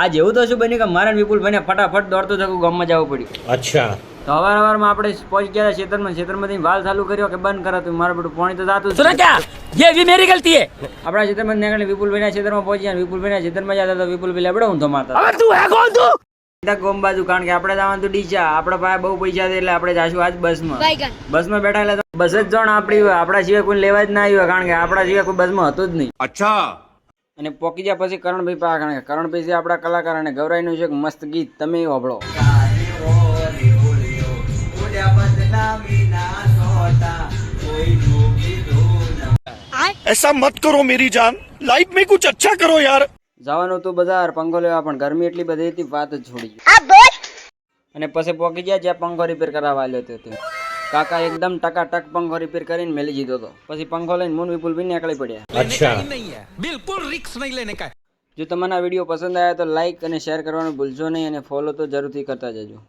આ જેવું તો શું બન્યું કે મારા વિપુલભાઈને ફટાફટ દોડતું થયું ગામમાં જવું પડ્યું. અચ્છા. તો હવારમાં આપણે પહોંચી ગયા ખેતરમાંથી વાલ ચાલુ કર્યો કે બંધ કરાતું મારું બધું પાણી તો જાતું सुना क्या ये भी मेरी गलती है આપણા ખેતરમાં નીકળી વિપુલભાઈના ખેતરમાં પહોંચ્યા વિપુલભાઈના ખેતરમાં જતા તો વિપુલભાઈ લેબડો ઊંધો મારતા अबे तू है कौन तू ગોમ બાજુ કારણ કે આપણે જવાનું તો ડીચા આપણા પાસે બહુ પૈસા છે એટલે આપણે જાશું આજ બસમાં બેઠા એટલે બસ જ જોણ આપણી હોય આપણા સિવાય કોઈ લેવા જ ના આવ્યું કારણ કે આપણા સિવાય કોઈ બસમાં હતું જ નહીં. અચ્છા. અને પોકી ગયા પછી કરણભાઈ પાસે કારણ કે કરણભાઈ છે આપણા કલાકાર અને ગૌરાઈનું છે એક મસ્ત ગીત તમે સાંભળો. ऐसा मत करो मेरी जान लाइफ में कुछ अच्छा करो यार. જવાનું તો બજાર પંખો લેવા પણ ગરમી એટલી બધી હતી વાત જ છોડી ગઈ. અને પછી પોકી ગયા જ્યાં પંખો રિપેર કરાવવા આવ્યો હતો તે કાકા એકદમ ટકાટક પંખો રિપેર કરીને મેલી દીધો હતો. પછી પંખો લઈને મુન વિપુલભાઈ નીકળી પડ્યા. અચ્છા. बिल्कुल रिक्स नहीं लेने का જો તમને આ વિડીયો પસંદ આવ્યો તો લાઈક અને શેર કરવાનું ભૂલશો નહીં અને ફોલો તો જરૂરથી કરતા જજો.